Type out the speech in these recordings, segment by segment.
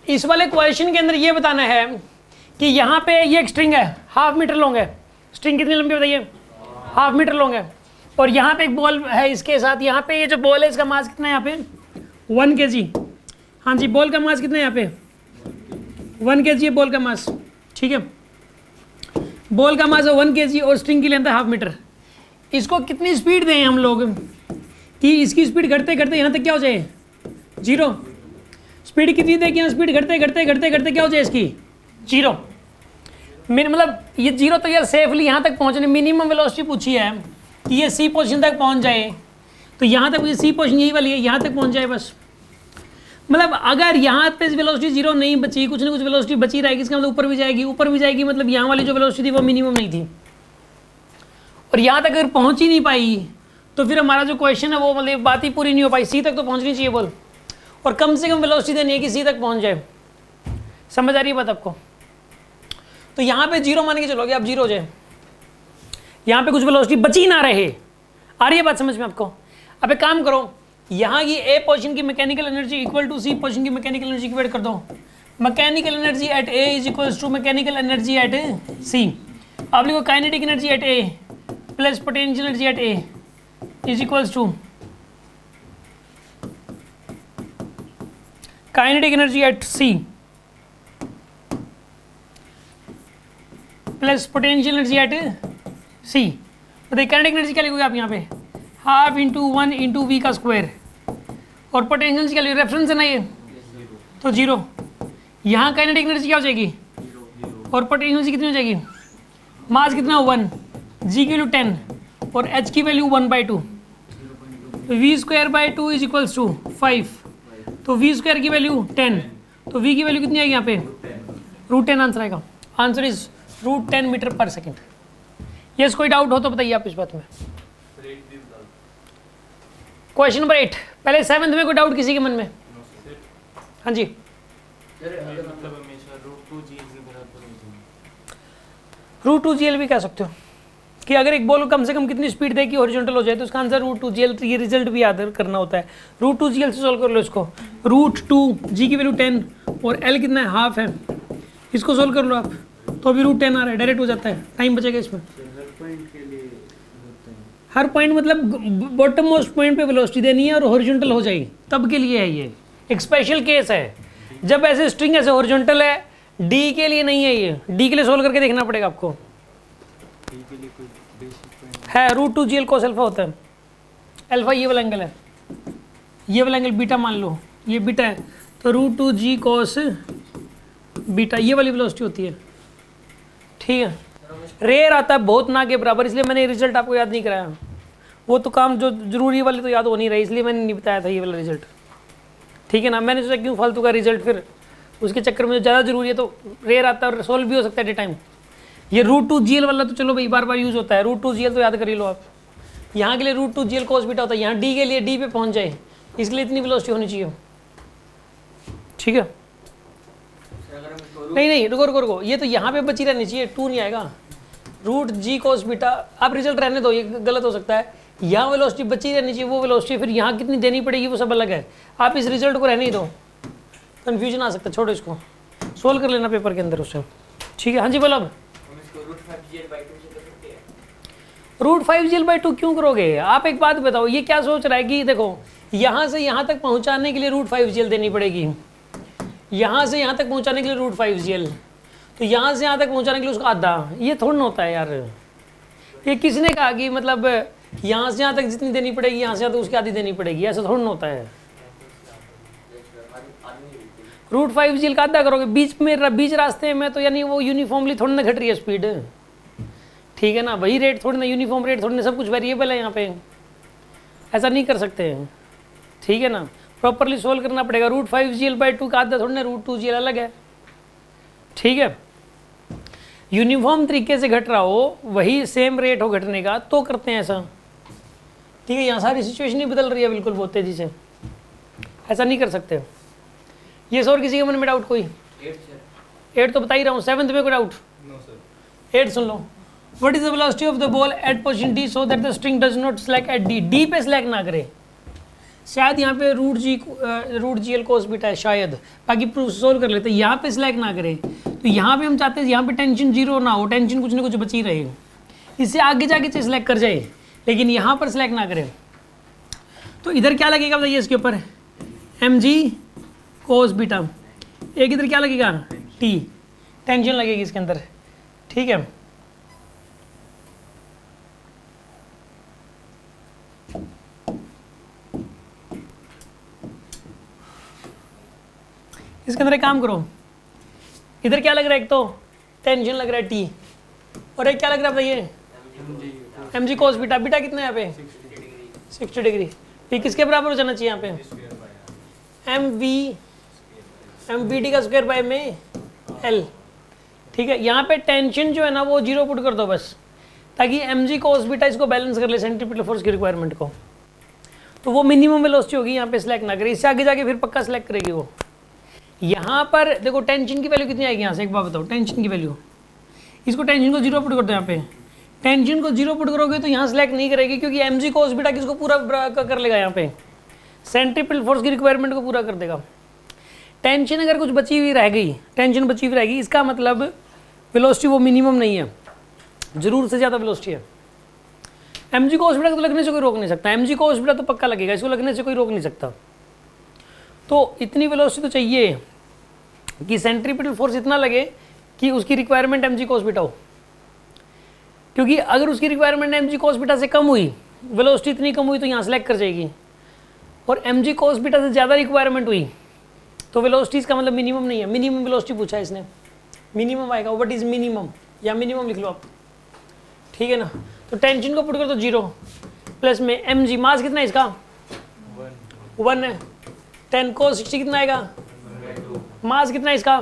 इस वाले क्वेश्चन के अंदर ये बताना है कि यहाँ पे ये एक स्ट्रिंग है, 1/2 मीटर लॉन्ग है। स्ट्रिंग कितनी लंबी बताइए? 1/2 मीटर लॉन्ग है। और यहाँ पे एक बॉल है इसके साथ। यहाँ पे ये जो बॉल है इसका मास कितना है यहाँ पे? 1 kg। हाँ जी, बॉल का मास कितना है यहाँ पे? 1 kg है बॉल का मास। ठीक है, बॉल का मास है 1 kg और स्ट्रिंग की लेंथ है 1/2 मीटर। इसको कितनी स्पीड दें हम लोग कि इसकी स्पीड घटते घटते यहाँ तक क्या हो जाए? 0। स्पीड कितनी दें कि स्पीड घटते घटते घटते घटते क्या हो जाए इसकी? 0। मतलब ये 0 तो यार सेफली यहाँ तक पहुँचने, मिनिमम वेलोसिटी पूछी है कि ये सी पोजीशन तक पहुँच जाए। तो यहाँ तक, ये सी पोजीशन यही वाली है, यहाँ तक पहुँच जाए बस। मतलब अगर यहाँ पे वेलोसिटी 0 नहीं बची, कुछ ना कुछ वेलोसिटी बची रहेगी, इसका मतलब ऊपर भी जाएगी, ऊपर भी जाएगी, मतलब यहाँ वाली जो वेलोसिटी थी वो मिनिमम नहीं थी। और यहाँ तक अगर पहुँच ही नहीं पाई तो फिर हमारा जो क्वेश्चन है वो मतलब बात ही पूरी नहीं हो पाई। सी तक तो पहुँचनी चाहिए बोल, और कम से कम वेलोसिटी देनी है कि सी तक पहुँच जाए। समझ आ रही है बात आपको? तो यहाँ पे 0 मान के चलोगे आप, 0 हो जाए, यहाँ पे कुछ वेलोसिटी बची ना रहे। आ रही है बात समझ में आपको? अब एक काम करो, यहाँ की ए पोजीशन की mechanical energy equal to C position की मैकेनिकल एनर्जी इक्वेट कर दो। Mechanical energy at A is equals to mechanical energy at C. अब लिखो kinetic energy at A plus potential energy at A is equals to kinetic energy at C plus potential energy at C. बताइए kinetic energy क्या लिखोगे आप यहाँ पे? 1/2 × 1 × v का square. और पोटेंशियल एनर्जी क्या लिखोगे? रेफरेंस है ना ये, तो 0। यहाँ काइनेटिक एनर्जी क्या हो जाएगी? और पोटेंशियल एनर्जी कितनी हो जाएगी? मास कितना? 1, g की वैल्यू 10 और h की value 1/2। v²/2 is equals to 5। तो v² की वैल्यू 10, तो v की वैल्यू कितनी आएगी यहाँ पे? √10 आंसर आएगा। आंसर इज √10 मीटर पर सेकेंड। यस, कोई डाउट हो तो बताइए आप इस बात में। Question number 8। पहले 7th में कोई डाउट किसी के मन में? हाँ जी, √2gl भी कह सकते हो कि अगर एक बॉल कम से कम कितनी स्पीड दे कि हॉरिजॉन्टल हो जाए, तो उसका आंसर √2gl। ये रिजल्ट भी याद करना होता है। √2gl से सोल्व कर लो इसको। √2, g की वैल्यू 10 और l कितना है? 1/2 है। इसको सोल्व कर लो आप, तो अभी √10 आ रहा है, डायरेक्ट हो जाता है, टाइम बचेगा इसमें। हर पॉइंट मतलब बॉटम मोस्ट पॉइंट पे वेलोसिटी देनी है और हॉरिजॉन्टल हो जाएगी, तब के लिए है ये। एक स्पेशल केस है जब ऐसे स्ट्रिंग ऐसे हॉरिजॉन्टल है, डी के लिए नहीं है ये। डी के लिए सोल्व करके देखना पड़ेगा आपको। है √2gl cos अल्फा होता है। अल्फा ये वाला एंगल है, ये वाला एंगल बीटा मान लो, ये बीटा है, तो √2g cos बीटा ये वाली वेलोसिटी होती है। ठीक है, रेयर आता है बहुत ना के बराबर, इसलिए मैंने रिजल्ट आपको याद नहीं कराया। वो तो काम जो जरूरी वाले तो याद हो नहीं रही, इसलिए मैंने नहीं बताया था ये वाला रिजल्ट। ठीक है ना, मैंने सोचा क्यों फालतू का रिजल्ट, फिर उसके चक्कर में ज़्यादा जरूरी है तो रेयर आता है और सोल्व भी हो सकता है डे टाइम। ये √2gl वाला तो चलो भाई बार बार यूज़ होता है, √2gl तो याद कर ही लो आप। यहाँ के लिए √2gl cos बीटा होता है, यहाँ डी के लिए डी पे पहुँच जाए, इसलिए इतनी वेलोसिटी होनी चाहिए। ठीक है, नहीं रुको, ये तो यहाँ पे बची रहनी चाहिए, 2 नहीं आएगा। √g cos बीटा, आप रिजल्ट रहने दो, ये गलत हो सकता है। यहाँ वेलोसिटी बची रहनी चाहिए, वो वेलोसिटी फिर यहाँ कितनी देनी पड़ेगी वो सब अलग है। आप इस रिजल्ट को रहने ही दो, कन्फ्यूजन आ सकता है, छोड़ो इसको, सोल्व कर लेना पेपर के अंदर उससे। ठीक है, हाँ जी बोलो। अब √5gl/2 क्यों करोगे आप? एक बात बताओ, ये क्या सोच रहा है कि देखो यहाँ से यहाँ तक पहुँचाने के लिए √5gl देनी पड़ेगी, यहाँ से यहाँ तक पहुँचाने के लिए √5gl, तो यहाँ से यहाँ तक पहुँचाने के लिए उसका आधा। ये थोड़ा ना होता है यार। ये किसने कहा कि मतलब यहाँ से यहाँ तक जितनी देनी पड़ेगी यहाँ से यहाँ तक उसकी आधी देनी पड़ेगी? ऐसा थोड़ा ना होता है। √5gl का आधा करोगे बीच रास्ते में, तो यानी वो यूनिफॉर्मली थोड़ी ना घट रही है स्पीड। ठीक है ना, वही रेट थोड़ी ना, यूनिफॉर्म रेट थोड़ी ना, सब कुछ वेरिएबल है यहाँ पे, ऐसा नहीं कर सकते हैं। ठीक है ना, प्रॉपरली सोल्व करना पड़ेगा। √5gl/2 का आधा थोड़ी ना, √2gl अलग है। ठीक है, यूनिफॉर्म तरीके से घट रहा हो, वही सेम रेट हो घटने का, तो करते हैं ऐसा। ठीक है, यहाँ सारी सिचुएशन ही बदल रही है बिल्कुल बहुत तेजी से, ऐसा नहीं कर सकते। ये और किसी के मन में डाउट कोई? 8 तो बता ही रहा हूँ, 7th में कोई डाउट? 8 सुन लो। What is the velocity of the ball at position D so that the string does not slack at D? D पे स्लैक ना करे, शायद यहाँ पे root g l cos beta है शायद, बाकी प्रूफ सोल्व कर लेते हैं। यहाँ पे सिलेक्ट ना करें, तो यहाँ पे हम चाहते हैं यहाँ पे टेंशन जीरो ना हो, टेंशन कुछ ना कुछ बची रहे, इससे आगे जाके चीज सिलेक्ट कर जाए, लेकिन यहाँ पर सिलेक्ट ना करें। तो इधर क्या लगेगा बताइए इसके ऊपर, एम जी कोस बीटा, एक इधर क्या लगेगा टी, टेंशन लगेगी इसके अंदर, ठीक है। इसके अंदर एक काम करो, इधर क्या लग रहा है, एक तो टेंशन लग रहा है टी, और एक क्या लग रहा है बताइए m g cos beta, beta कितना है यहाँ पे 60 डिग्री, ये किसके बराबर हो जाना चाहिए यहाँ पे एम वी डी का स्क्वायर बाय में एल, ठीक है। यहाँ पे टेंशन जो है ना वो जीरो पुट कर दो बस, ताकि एम जी कोस बीटा इसको बैलेंस कर ले सेंट्रीपिटल फोर्स की रिक्वायरमेंट को, तो वो मिनिमम वेलोसिटी होगी, यहाँ पे सिलेक्ट ना करें, इससे आगे जाके फिर पक्का सिलेक्ट करेगी वो। यहाँ पर देखो टेंशन की वैल्यू कितनी आएगी, यहाँ से एक बात बताओ, टेंशन की वैल्यू, इसको टेंशन को जीरो पुट कर दो, यहाँ पे टेंशन को जीरो पुट करोगे तो यहाँ सिलेक्ट नहीं करेगी, क्योंकि एम जी कोस बीटा किसको पूरा कर लेगा, यहाँ पे सेंट्रीपिटल फोर्स की रिक्वायरमेंट को पूरा कर देगा। टेंशन अगर कुछ बची हुई रह गई, टेंशन बची हुई रहेगी, इसका मतलब वेलोसिटी वो मिनिमम नहीं है, जरूर से ज़्यादा वेलोसिटी है। एम जी कोस बीटा को तो लगने से कोई रोक नहीं सकता, एम जी कोस बीटा तो पक्का लगेगा, इसको लगने से कोई रोक नहीं सकता। तो इतनी वेलोसिटी तो चाहिए कि सेंट्रीपिटल फोर्स इतना लगे कि उसकी requirement m g cos beta हो, क्योंकि अगर उसकी requirement m g cos beta से कम हुई, वेलोसिटी इतनी कम हुई तो यहाँ सेलेक्ट कर जाएगी, और एम जी कोस बीटा से ज़्यादा रिक्वायरमेंट हुई तो वेलोसिटी का मतलब मिनिमम नहीं है, मिनिमम वेलोसिटी पूछा है इसने, मिनिमम आएगा, व्हाट इज मिनिमम, या मिनिमम लिख लो आप, ठीक है ना। तो टेंशन को पुट कर दो जीरो, प्लस में एम जी, मास कितना है इसका 1 है, 10 cos 60 कितना आएगा, मास कितना है इसका,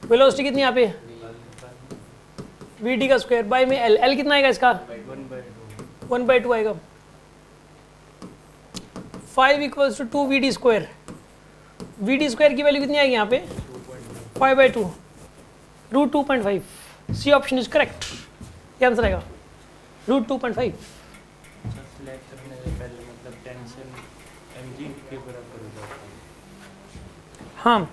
वेलोसिटी कितनी यहाँ पे वी डी का स्क्वायर बाय में एल, एल कितना आएगा इसका 1/2 आएगा, 5 = 2 V D square, V D square की वैल्यू कितनी आएगी यहाँ पे 5/2 √2.5, सी ऑप्शन इज करेक्ट, ये आंसर आएगा √2.5। हाँ,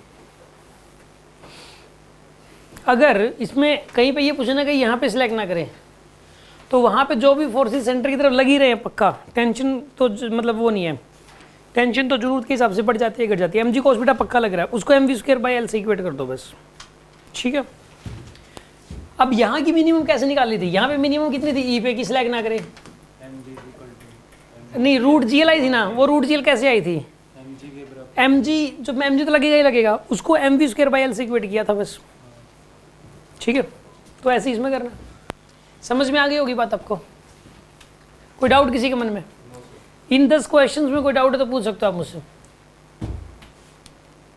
अगर इसमें कहीं पे ये पूछना कि यहाँ पे सिलेक्ट ना करें, तो वहाँ पे जो भी फोर्सेस सेंटर की तरफ लगी रहे हैं पक्का, टेंशन तो मतलब वो नहीं है, टेंशन तो जरूरत के हिसाब से बढ़ जाती है घट जाती है, एम जी कोस बीटा पक्का लग रहा है, उसको M V square by L से इक्वेट कर दो बस, ठीक है। अब यहाँ की मिनिमम कैसे निकालनी थी, यहाँ पे मिनिमम कितनी थी, ई पे की सिलेक्ट ना करें, नहीं रूट जी एल आई थी ना, वो रूट जी एल कैसे आई थी, एम जी जो एम जी तो लगेगा ही लगेगा, उसको M V square by L से इक्वेट किया था बस, ठीक है। तो ऐसे इसमें करना, समझ में आ गई होगी बात आपको, कोई डाउट किसी के मन में, इन 10 क्वेश्चंस में कोई डाउट है तो पूछ सकते हो आप मुझसे।